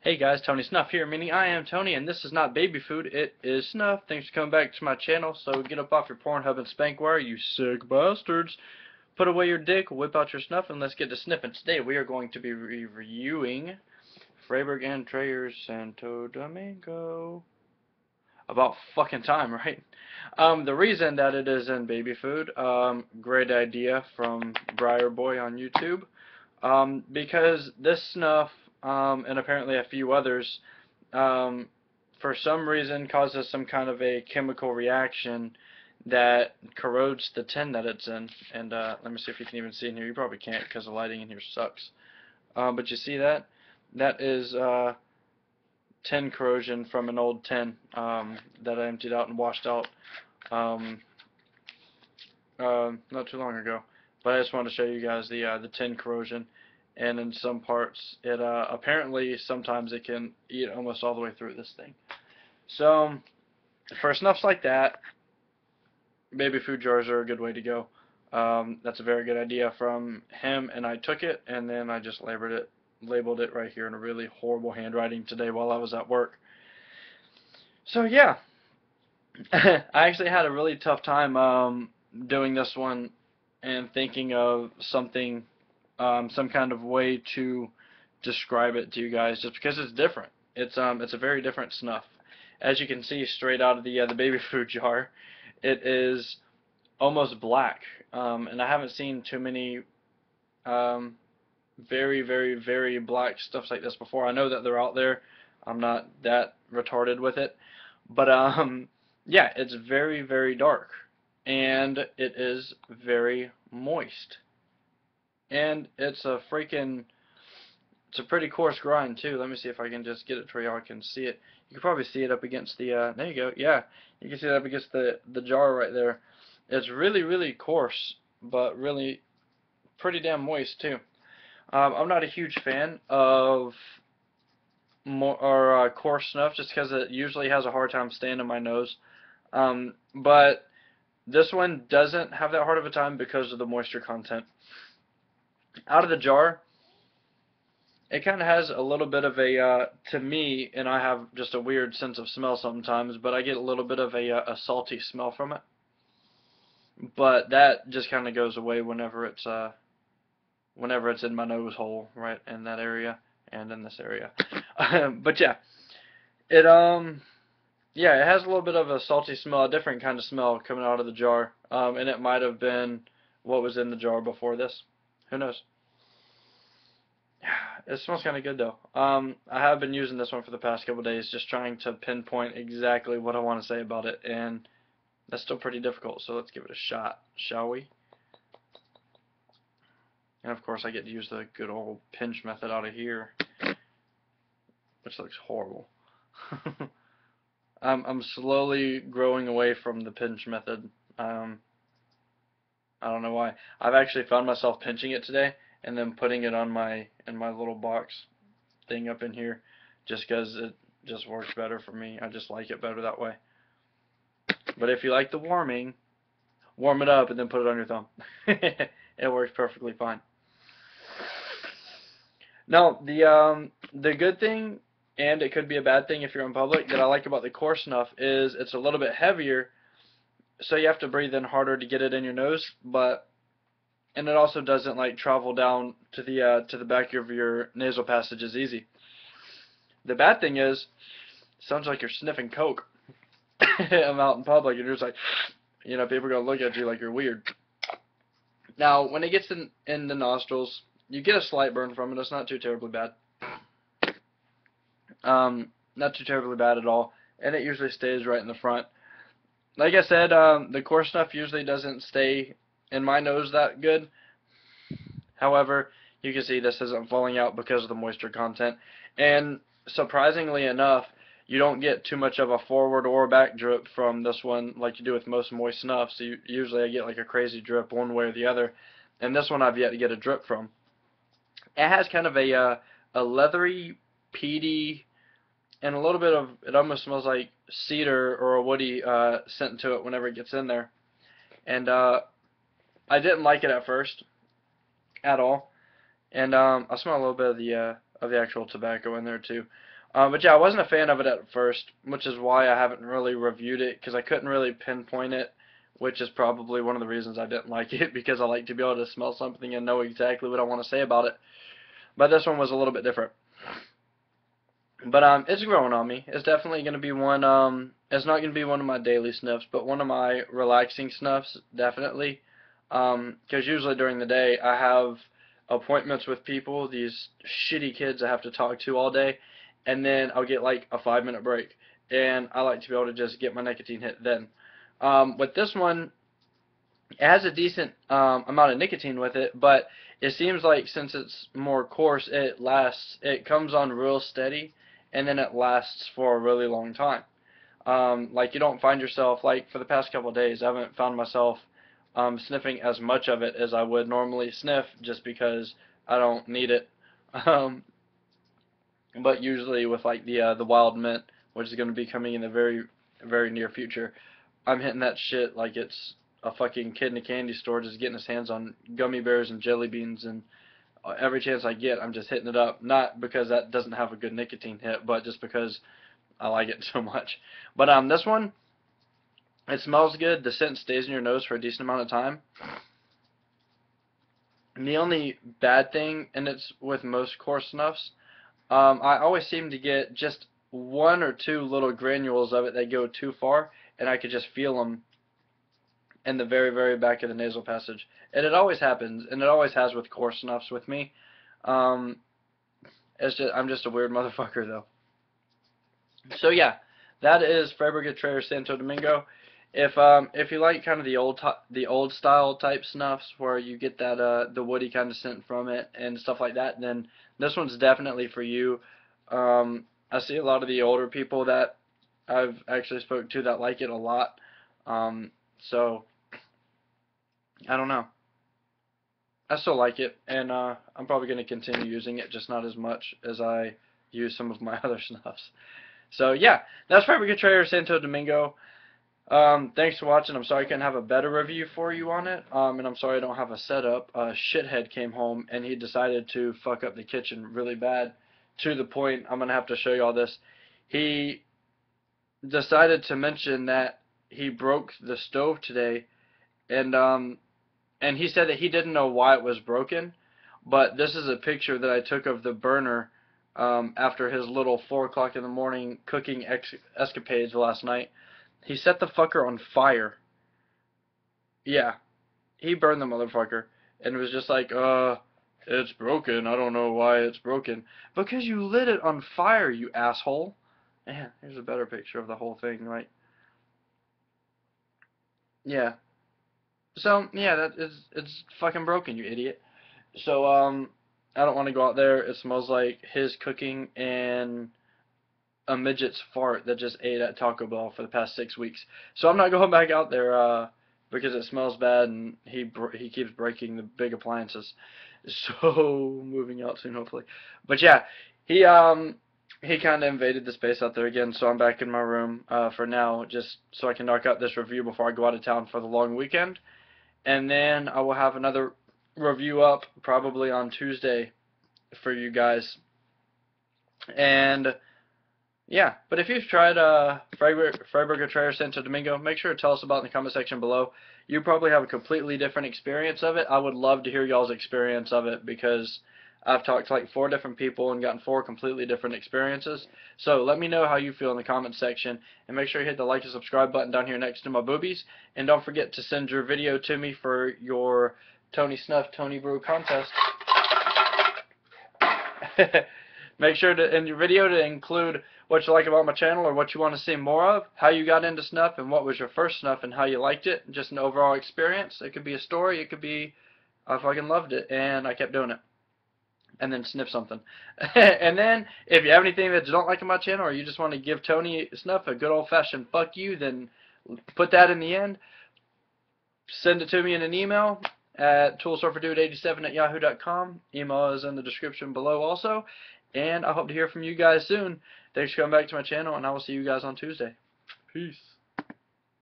Hey guys, Tony Snuff here, meaning I am Tony, and this is not baby food, it is Snuff. Thanks for coming back to my channel, so get up off your Pornhub and Spankwire, you sick bastards. Put away your dick, whip out your snuff, and let's get to sniffing. Today we are going to be reviewing Fribourg Treyer Santo Domingo. About fucking time, right? The reason that it is in baby food, great idea from Briar Boy on YouTube, because this snuff and apparently a few others, for some reason causes some kind of a chemical reaction that corrodes the tin that it's in. And let me see if you can even see in here. You probably can't because the lighting in here sucks. But you see that? That is tin corrosion from an old tin that I emptied out and washed out not too long ago. But I just wanted to show you guys the tin corrosion. And in some parts, it apparently sometimes it can eat almost all the way through this thing. So for snuffs like that, baby food jars are a good way to go. That's a very good idea from him, and I took it and then I just labeled it right here in a really horrible handwriting today while I was at work. So yeah, I actually had a really tough time doing this one and thinking of something. Some kind of way to describe it to you guys, just because it's different. It's a very different snuff. As you can see straight out of the baby food jar, it is almost black, and I haven't seen too many very, very, very black stuffs like this before. I know that they're out there. I'm not that retarded with it, but yeah, it's very, very dark, and it is very moist. And it's a pretty coarse grind too. Let me see if I can just get it where y'all can see it. You can probably see it up against the, there you go, yeah. You can see it up against the jar right there. It's really, really coarse, but really pretty damn moist too. I'm not a huge fan of coarse snuff just because it usually has a hard time staying in my nose. But this one doesn't have that hard of a time because of the moisture content. Out of the jar, it kind of has a little bit of a, to me, and I have just a weird sense of smell sometimes, but I get a little bit of a salty smell from it. But that just kind of goes away whenever it's in my nose hole, right in that area and in this area. But yeah, it yeah, it has a little bit of a salty smell, a different kind of smell coming out of the jar, and it might have been what was in the jar before this. Who knows? It smells kind of good though. I have been using this one for the past couple days, just trying to pinpoint exactly what I want to say about it, and that's still pretty difficult. So let's give it a shot, shall we? And of course, I get to use the good old pinch method out of here, which looks horrible. I'm slowly growing away from the pinch method. I don't know why. I've actually found myself pinching it today and then putting it on in my little box thing up in here, just because it just works better for me. I just like it better that way. But if you like the warming, warm it up and then put it on your thumb. It works perfectly fine. Now the good thing, and it could be a bad thing if you're in public, that I like about the coarse snuff is it's a little bit heavier, so you have to breathe in harder to get it in your nose, and it also doesn't like travel down to the back of your nasal passages easy. The bad thing is, it sounds like you're sniffing coke. I'm out in public and you're just like, you know, people are gonna look at you like you're weird. Now, when it gets in the nostrils, you get a slight burn from it. It's not too terribly bad. Not too terribly bad at all, and it usually stays right in the front. Like I said, the coarse stuff usually doesn't stay in my nose that good. However, you can see this isn't falling out because of the moisture content. And surprisingly enough, you don't get too much of a forward or back drip from this one like you do with most moist snuff. So usually I get like a crazy drip one way or the other. And this one I've yet to get a drip from. It has kind of a leathery, peaty, and a little bit of, it almost smells like cedar or a woody scent to it whenever it gets in there. And I didn't like it at first at all. And I smell a little bit of the actual tobacco in there too. But yeah, I wasn't a fan of it at first, which is why I haven't really reviewed it, because I couldn't really pinpoint it, which is probably one of the reasons I didn't like it, because I like to be able to smell something and know exactly what I want to say about it. But this one was a little bit different. But it's growing on me. It's definitely going to be one. It's not going to be one of my daily sniffs, but one of my relaxing sniffs, definitely. Because usually during the day I have appointments with people, these shitty kids I have to talk to all day, and then I'll get like a 5-minute break, and I like to be able to just get my nicotine hit then. With this one, it has a decent amount of nicotine with it, but it seems like since it's more coarse, it comes on real steady, and then it lasts for a really long time. Like you don't find yourself, like for the past couple of days, I haven't found myself sniffing as much of it as I would normally sniff, just because I don't need it. Um, but usually with like the wild mint, which is going to be coming in the very near future, I'm hitting that shit like it's a fucking kid in a candy store just getting his hands on gummy bears and jelly beans, and every chance I get I'm just hitting it up, not because that doesn't have a good nicotine hit, but just because I like it so much. But this one, it smells good. The scent stays in your nose for a decent amount of time. And the only bad thing, and it's with most coarse snuffs, I always seem to get just one or two little granules of it that go too far, and I could just feel them in the very back of the nasal passage. And it always happens, and it always has with coarse snuffs with me. Um, I'm just a weird motherfucker though. So yeah, that is Fribourg Treyer Santo Domingo. If you like kind of the old style type snuffs where you get that the woody kind of scent from it and stuff like that, then this one's definitely for you. I see a lot of the older people that I've actually spoken to that like it a lot. So I don't know. I still like it, and I'm probably going to continue using it, just not as much as I use some of my other snuffs. So yeah, that's Fribourg Treyer Santo Domingo. Thanks for watching. I'm sorry I couldn't have a better review for you on it. And I'm sorry I don't have a setup. A shithead came home and he decided to fuck up the kitchen really bad, to the point I'm gonna have to show you all this. He decided to mention that he broke the stove today, and he said that he didn't know why it was broken, but this is a picture that I took of the burner after his little 4 o'clock in the morning cooking escapades last night. He set the fucker on fire. Yeah, he burned the motherfucker, and it was just like, it's broken. I don't know why it's broken. Because you lit it on fire, you asshole. Man, here's a better picture of the whole thing, right? Yeah. So, yeah, it's fucking broken, you idiot. So, I don't want to go out there. It smells like his cooking and a midget's fart that just ate at Taco Bell for the past 6 weeks. So I'm not going back out there because it smells bad, and he keeps breaking the big appliances. So moving out soon, hopefully. But yeah, he kind of invaded the space out there again. So I'm back in my room for now, just so I can knock out this review before I go out of town for the long weekend, and then I will have another review up probably on Tuesday for you guys. And yeah, but if you've tried Fribourg Treyer Santo Domingo, make sure to tell us about it in the comment section below. You probably have a completely different experience of it. I would love to hear y'all's experience of it, because I've talked to like 4 different people and gotten 4 completely different experiences. So let me know how you feel in the comment section, and make sure you hit the like and subscribe button down here next to my boobies. And don't forget to send your video to me for your Tony Snuff, Tony Brew contest. Make sure to, in your video, to include what you like about my channel, or what you want to see more of, how you got into snuff, and what was your first snuff and how you liked it, just an overall experience. It could be a story, it could be I fucking loved it and I kept doing it, and then sniff something. And then if you have anything that you don't like on my channel, or you just want to give Tony Snuff a good old-fashioned fuck you, then put that in the end. Send it to me in an email at toolsurferdude87@yahoo.com. Email is in the description below also. And I hope to hear from you guys soon. Thanks for coming back to my channel, and I will see you guys on Tuesday. Peace.